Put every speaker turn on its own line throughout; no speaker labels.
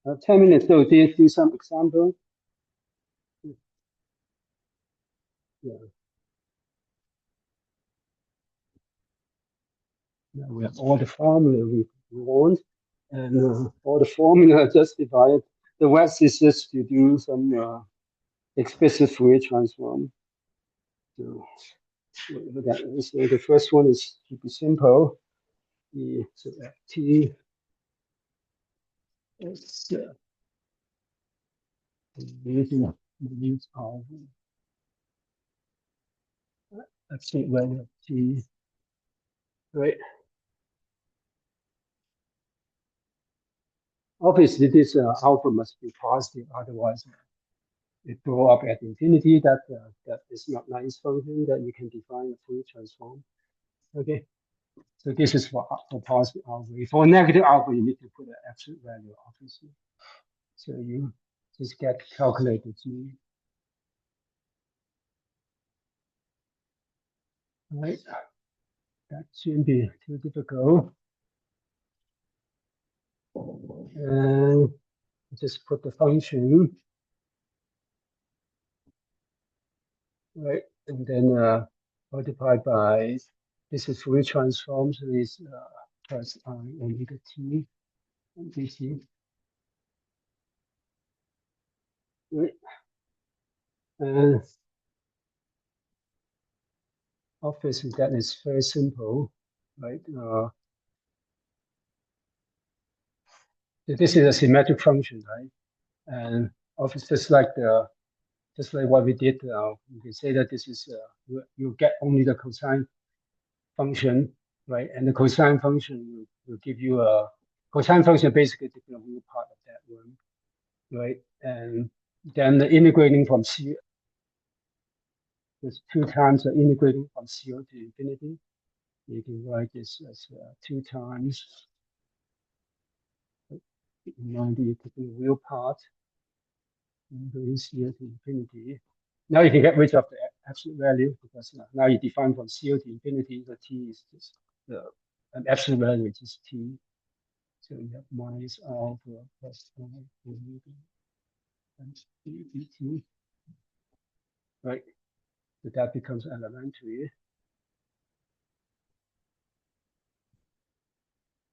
10 minutes, so do some example. Yeah. Now we have all the formula we want, and all the formula justified. The rest is just to do some explicit Fourier transform. So look at this. So the first one is to be simple. So T is using use of absolute value of T, right? Obviously, this alpha must be positive, otherwise it blow up at infinity. That is not nice function that you can define a Fourier transform. Okay, so this is for positive alpha. For negative alpha, you need to put an absolute value, obviously. So you just get calculated G. Right, that shouldn't be too difficult. And just put the function, right, and then multiply by, this is Fourier transform, so it's plus I omega t and dt. Right, and obviously that is very simple, right? This is a symmetric function, right? And obviously just like what we did, you can say that this is you get only the cosine function, right? And the cosine function will give you a cosine function, basically taking a real part of that one, right? And then the integrating from C, there's 2 times the integrating from 0 to infinity. You can write this as 2 times 90 taking the real part, integrating 0 to infinity. Now you can get rid of the absolute value because now you define from 0 to infinity, the t is just an absolute value, which is t. So you have minus alpha plus omega times dt, right? So that becomes elementary.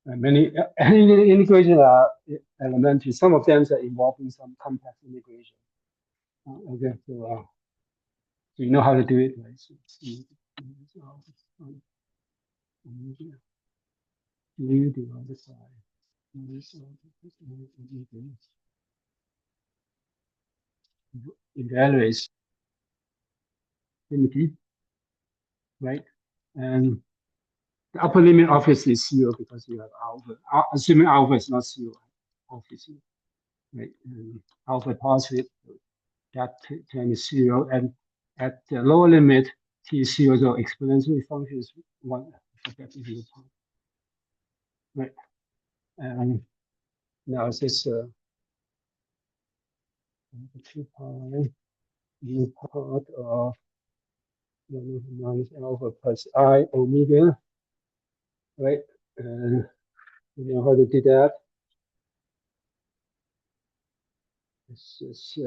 And many integrations are elementary. Some of them are involving some complex integration. Okay, so you know how to do it, right? So u divided by minus alpha plus omega evaluates infinity, right? And the upper limit obviously is 0 because you have alpha. Assuming alpha is not 0, obviously, right? And alpha positive, that term is 0. And at the lower limit, t is 0, so exponential function is 1. Forget the real part, right? And now it's just 2 pi u part of minus alpha plus I omega, right? And you know how to do that. This is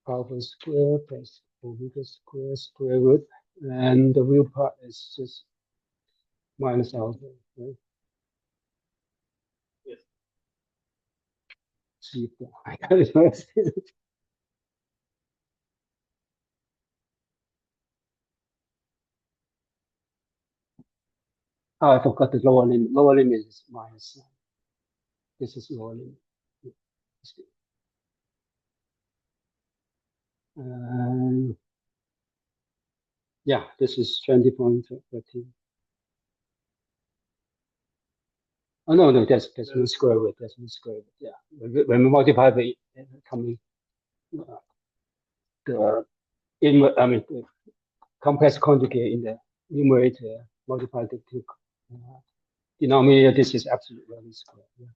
alpha square plus omega square root, and the real part is just minus alpha, right? Yes. See if I got it right. Oh, I forgot the lower limit. Lower limit is minus. This is lower limit. Yeah, this is 20.13. Oh no, that's no square root. That's no square root. Yeah, when we multiply the coming the the complex conjugate in the numerator, multiply the two denominator. This is absolute value square. Yeah.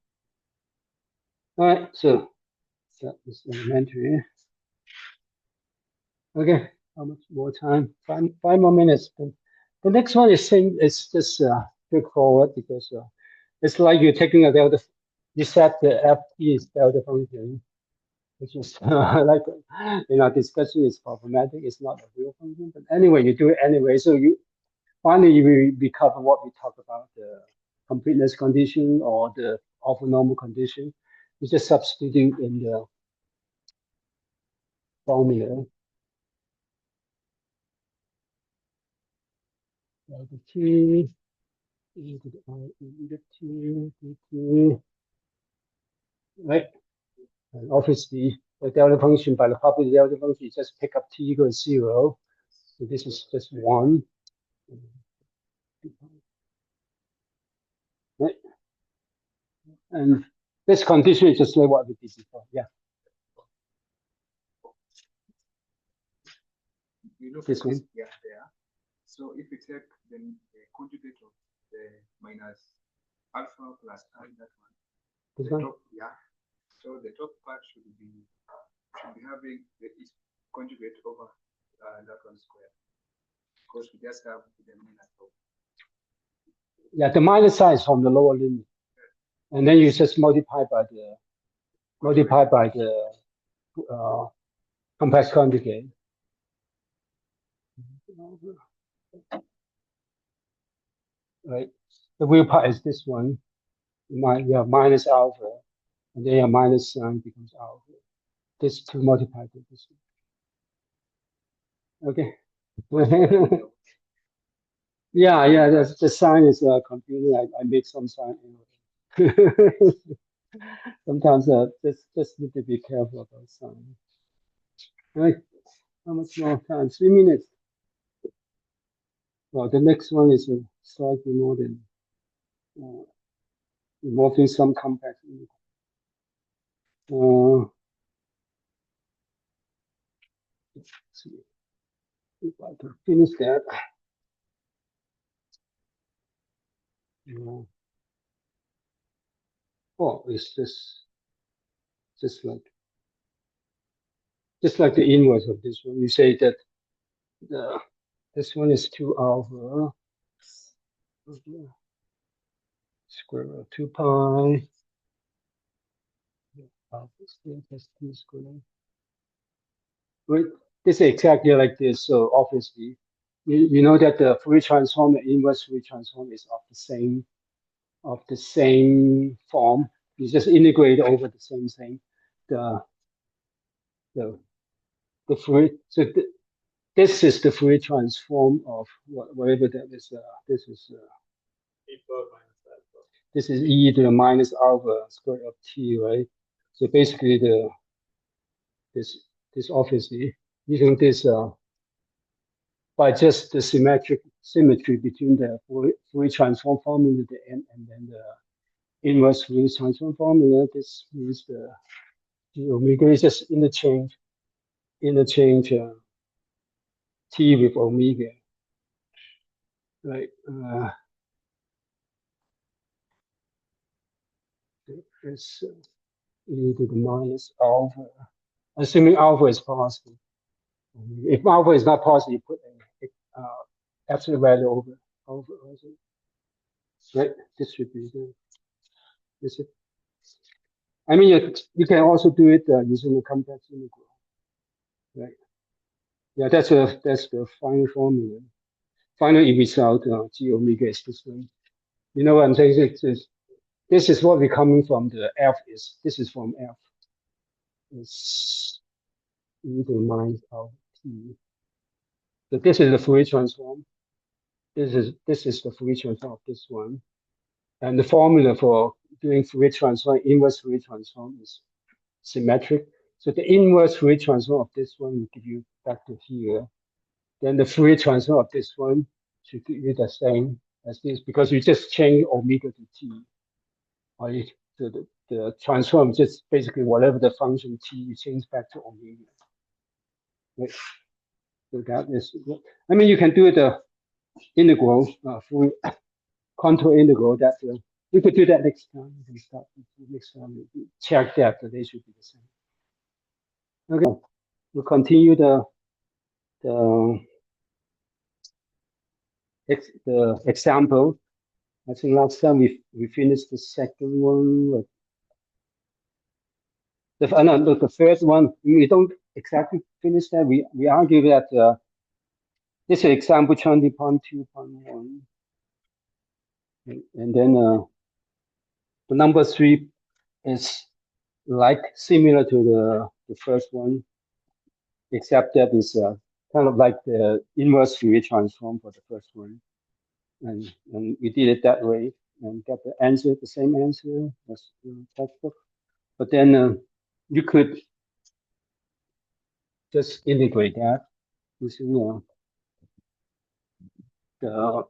All right, so that is elementary. Okay, how much more time? Five more minutes. The next one is same. It's just straightforward because it's like you're taking a delta you set the ft is delta function, which is like in our discussion is problematic. It's not a real function, but anyway, you do it anyway. So you finally we cover what we talked about, the completeness condition or the orthonormal condition. You just substituting in the formula. The t e to the I e to the t dt, right? And obviously, the delta function by the property delta function, you just pick up t equals 0. So this is just 1. Right? And this condition is just like what we did before. Yeah.
You look
This
at
one.
this, yeah, there. So if you take the conjugate of the minus alpha plus I, that one.
This
The
one?
top, yeah. So the top part should be having the conjugate over that one square. Because we just have the minus top.
Yeah, the minus sign is from the lower limit. And then you just multiply by the complex conjugate. Right. The real part is this one. You have minus alpha, and then your minus sign becomes alpha. This to multiply by this one. Okay. Yeah. The sign is confusing. I make some sign. Sometimes just need to be careful about sign. Right. How much more time? 3 minutes. Well, the next one is slightly more than involving some complex. See if I can finish that. Oh, it's just like the inverse of this one. You say that this one is 2 alpha square root of 2 pi alpha squared plus t squared. Right? This is exactly like this. So obviously, you know that the Fourier transform and inverse Fourier transform is of the same form. You just integrate over the same thing. The Fourier. So this is the Fourier transform of whatever that is. This is this is e to the minus alpha square of t, right? So basically, this obviously using this by just the symmetry between the Fourier transform formula and then the inverse Fourier transform formula. This means the omega is just interchange t with omega, right? It's e to the minus alpha, assuming alpha is positive. If alpha is not positive, you put absolute value over also. Right? This should be the this is. I mean, you can also do it using the complex integral, right? Yeah, that's the final formula. Final result, g omega is this one. You know what I'm saying? This is what we're coming from. The f is this is from f. It's e to the minus of t. So this is the Fourier transform. This is the Fourier transform of this one. And the formula for doing Fourier transform, inverse Fourier transform is symmetric. So the inverse Fourier transform of this one will give you back to here. Then the Fourier transform of this one should give you the same as this because you just change omega to t. Or so the transform just basically whatever the function t you change back to omega. Right? So that is, I mean, you can do the integral, Fourier contour integral. That we could do that next time. We can start next time. Check that they should be the same. Okay, we'll continue the example. I think last time we finished the second one. Look, the first one, we don't exactly finish that. We argue that this is example 20.2.1. And then the number 3 is like similar to the first one, except that it's kind of like the inverse Fourier transform for the first one. And we did it that way and got the answer, the same answer as the textbook. But then you could just integrate that using the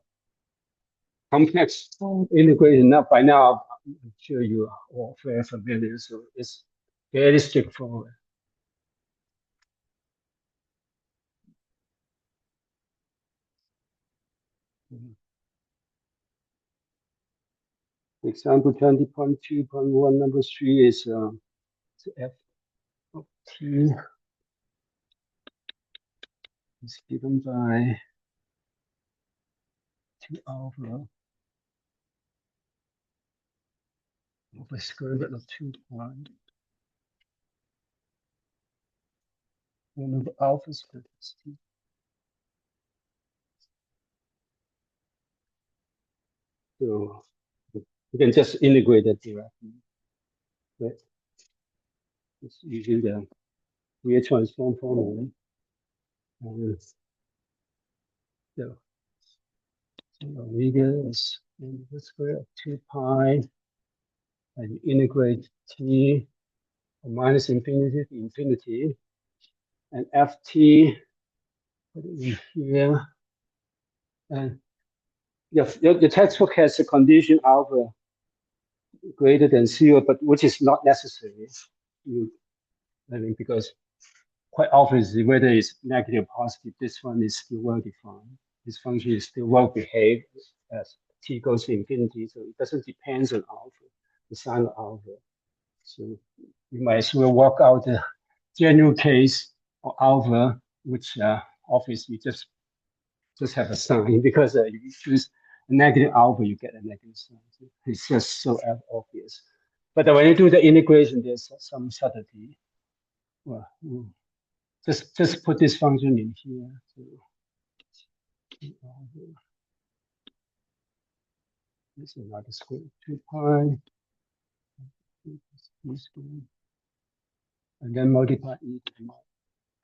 complex integration. Now, by now, I'm sure you are all very familiar, so it's very straightforward. Example 20.2.1, number 3 is f of t is given by 2 alpha over square root of 2 pi 1 over alpha squared plus t. So you can just integrate that directly. Right? It's using the Fourier transform formula. And so omega is the square of 2 pi, and you integrate t from minus infinity to infinity, and ft, put it in here. And your textbook has a condition alpha greater than 0, but which is not necessary. I mean, because quite obviously, whether it's negative or positive, this one is still well defined. This function is still well behaved as t goes to infinity, so it doesn't depend on alpha, the sign of alpha. So you might as well work out the general case of alpha, which obviously just have a sign, because if you choose a negative alpha, you get a negative sign. So it's just so obvious. But when you do the integration, there's some subtlety. Well, just put this function in here. So, this is another square 2 pi, and then multiply e to the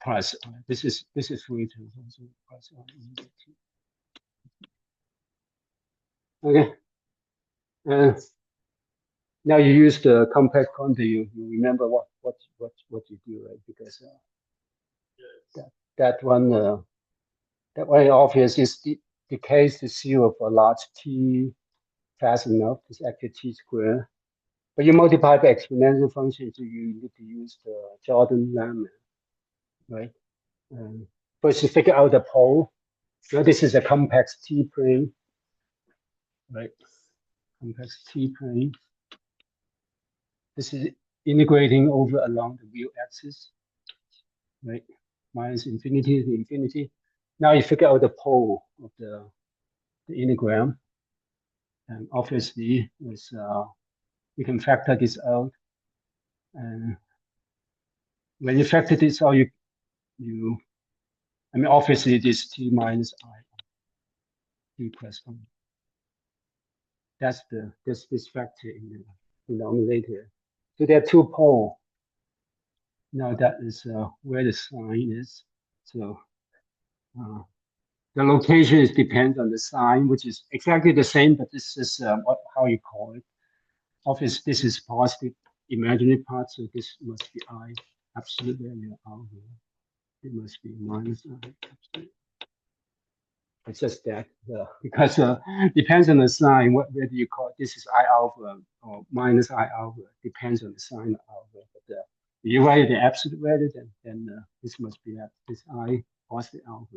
plus. This is Fourier transform, so plus e. Okay. Now you use the compact quantity. You remember what you do, right? Because that one obvious is the case to 0 for large t fast enough. It's actually t squared. But you multiply by exponential function, so you need to use the Jordan lemma, right? First, you figure out the pole. Now this is a complex t plane, right? Complex t plane. This is integrating over along the real axis, right? Minus infinity to infinity. Now you figure out the pole of the integram, and obviously is you can factor this out. And when you factor this out, I mean, obviously this t minus I t plus 1. That's this factor in the denominator. So there are 2 poles. Now that is where the sign is. So the location is depends on the sign, which is exactly the same, but this is how you call it. Obviously, this is positive imaginary part, so this must be I, absolute value of alpha. It must be minus I, absolute. It's just that, because depends on the sign, whether you call it, this is I alpha or minus I alpha, depends on the sign of alpha. But if you write the absolute value, then this must be this I positive alpha,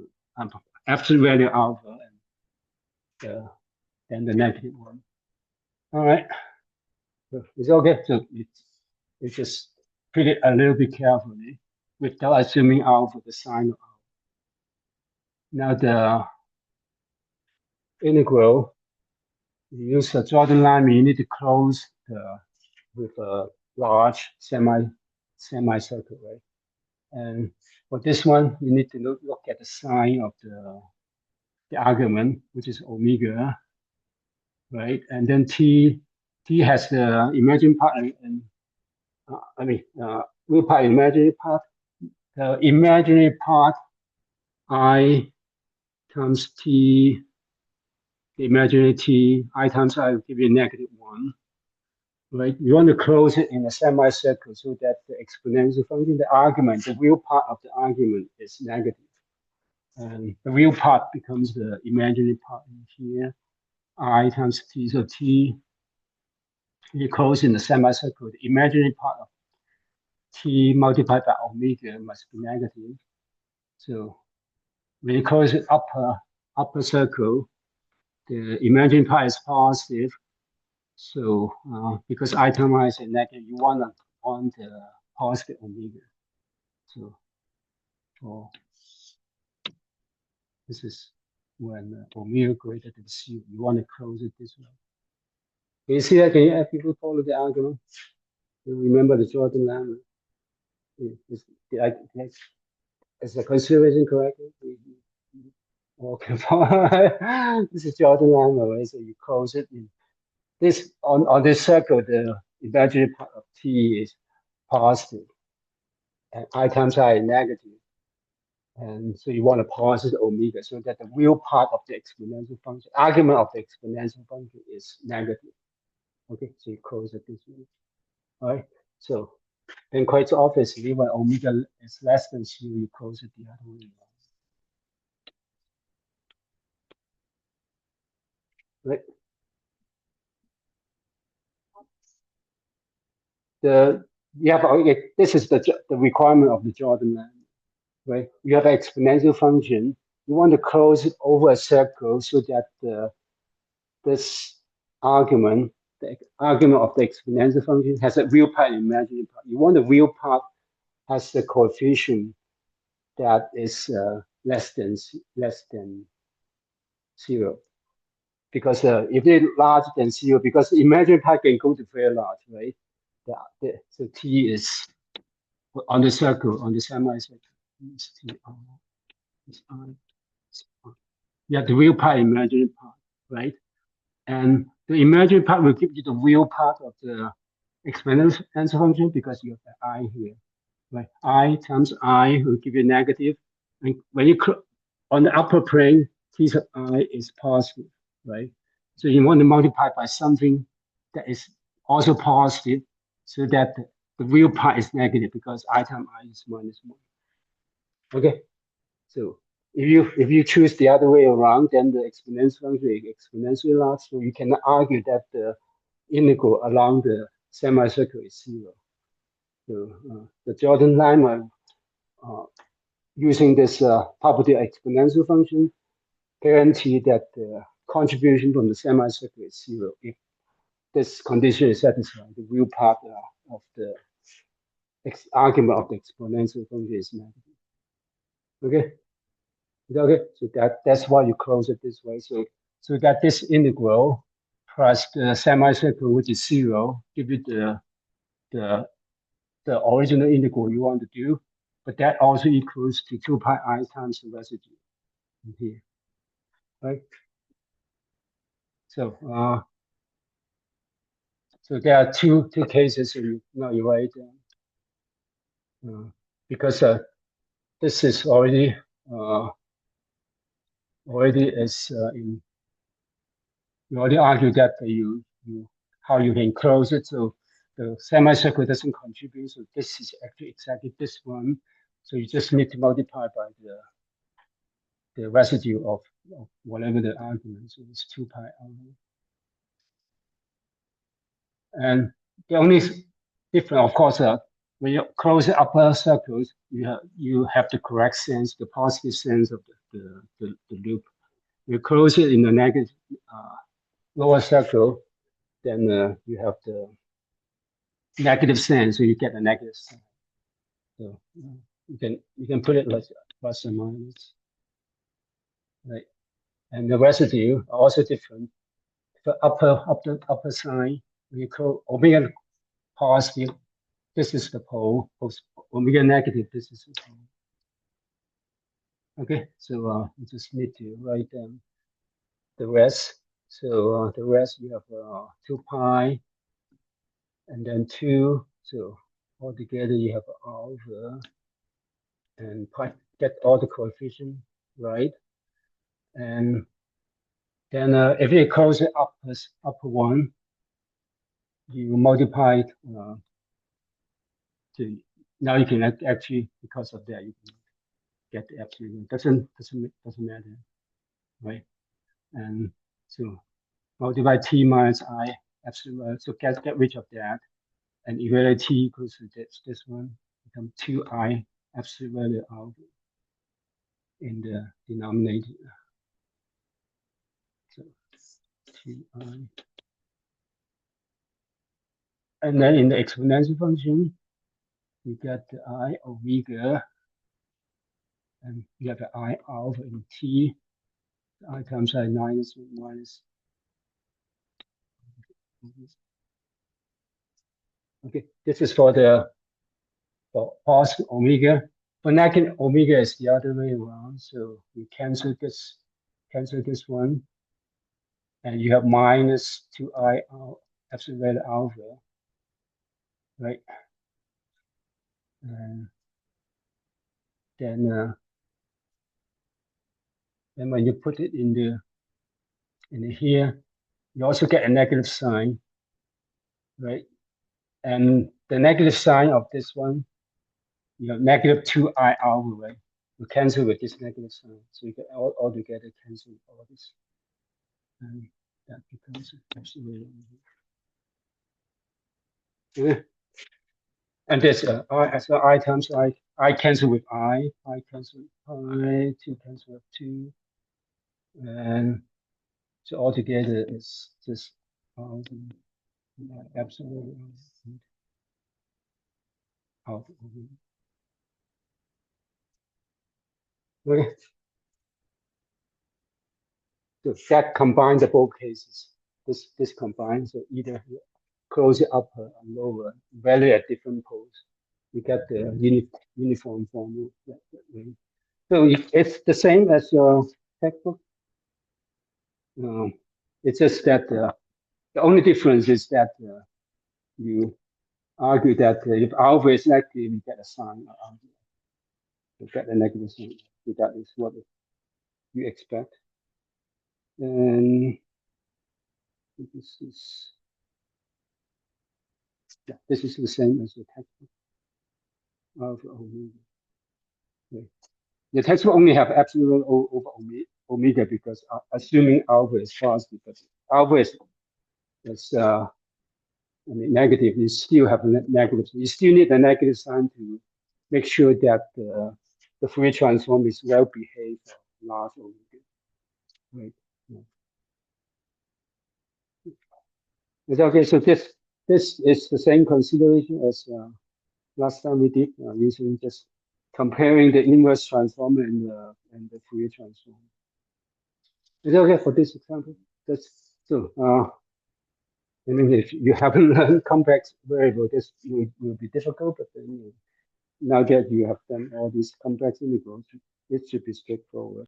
absolute value alpha, and then the negative one. All right, so it's okay. So it's just put it a little bit carefully without assuming alpha, the sign of alpha. Now the integral, you use the Jordan line, you need to close with a large semicircle, right? And for this one, you need to look at the sign of the argument, which is omega, right? And then t has the imaginary part and real part, imaginary part. The imaginary part I times t, the imaginary t, I times I will give you -1. Right? You want to close it in a semicircle so that the exponential function, the argument, the real part of the argument is negative. And the real part becomes the imaginary part in here, I times t. So t, you close in the semicircle, the imaginary part of t multiplied by omega must be negative. So when you close it upper circle, the imaginary part is positive. So because I times I is a negative, you want the positive omega. So for this is when omega greater than 0. You want to close it this way. Can you see that? Can you have people follow the argument? You remember the Jordan line? Is the consideration correct? Okay, this is Jordan line, right? So you close it in this on this circle. The imaginary part of t is positive, and I times I is negative. And so you want to positive omega so that the real part of the exponential function, argument of the exponential function is negative. Okay, so you close it this way. All right. So then quite obviously when omega is less than 0, you close it the other way around. Right. This is the requirement of the Jordan line. Right? You have an exponential function. You want to close it over a circle so that this argument, the argument of the exponential function, has a real part and imaginary part. You want the real part has the coefficient that is less than 0. Because if it's larger than 0, because the imaginary part can go to very large, right? So t is on the circle, on the semicircle. You have the real part, imaginary part, right? And the imaginary part will give you the real part of the exponential function because you have the I here, right? I times I will give you negative. And when you on the upper plane, t sub I is positive, right? So you want to multiply by something that is also positive so that the real part is negative because I times I is -1. Okay, so if you choose the other way around, then the exponential function is exponentially large. So you can argue that the integral along the semicircle is 0. So the Jordan line, using this property of exponential function, guarantee that the contribution from the semicircle is 0 if this condition is satisfied. The real part of the argument of the exponential function is negative. Okay. Okay, so that's why you close it this way. So we got this integral plus the semicircle, which is 0, give you the original integral you want to do, but that also equals to 2 pi I times the residue in here, right? So so there are two cases. So you write because this is already is in. You already argued that how you can close it. So the semicircle doesn't contribute. So this is actually exactly this one. So you just need to multiply by the residue of whatever the argument. So it's 2 pi r. And the only difference, of course, when you close the upper circles, you have the correct sense, the positive sense of the loop. You close it in the negative lower circle, then you have the negative sign, so you get a negative sign. So you can put it like plus or minus, right? And the residue are also different. The upper sign, we call omega positive, this is the pole. Omega negative, this is the pole. Okay, so we just need to write down the rest. So the rest we have 2 pi and then 2. So altogether you have alpha and pi, get all the coefficient, right? And then if you close it upper 1, you multiply it to, now you can actually, because of that, you can get the absolute. Doesn't matter, right? And so multiply t minus I absolute. So get rid of that, and evaluate t equals to this one, become 2I absolute value alpha in the denominator. So 2I. And then in the exponential function, you get the I omega, and you have the I alpha in t. I times I minus. Okay, this is for the positive omega. For negative omega is the other way around. So we cancel this one, and you have minus 2I absolute alpha, right? And then when you put it in here, you also get a negative sign, right? And the negative sign of this one, you have negative 2I alpha, right? You cancel with this negative sign. So you get all together cancel all this. And that becomes absolute. Yeah. And this I times I cancel with I cancel with I, 2 cancel with 2. And so altogether it's just absolute alpha. Okay. So that combines the both cases. This combines, so either close it upper or lower, value at different poles. You get the uniform formula. So it's the same as your textbook. It's just that the only difference is that you argue that if alpha is negative, you get a sign of alpha. You get a negative sign. So that is what you expect. And this is the same as the textbook. Alpha omega. Okay. The textbook only have absolute over omega because assuming alpha is positive, but alpha is negative, you still have a negative. You still need a negative sign to make sure that the Fourier transform is well behaved for large omega. Right. Yeah. Okay, so this is the same consideration as last time we did, using just comparing the inverse transform and the Fourier transform. Is it okay for this example? That's so. I mean, if you haven't learned complex variable, this will be difficult. But then, now that you have done all these complex integrals, it should be straightforward.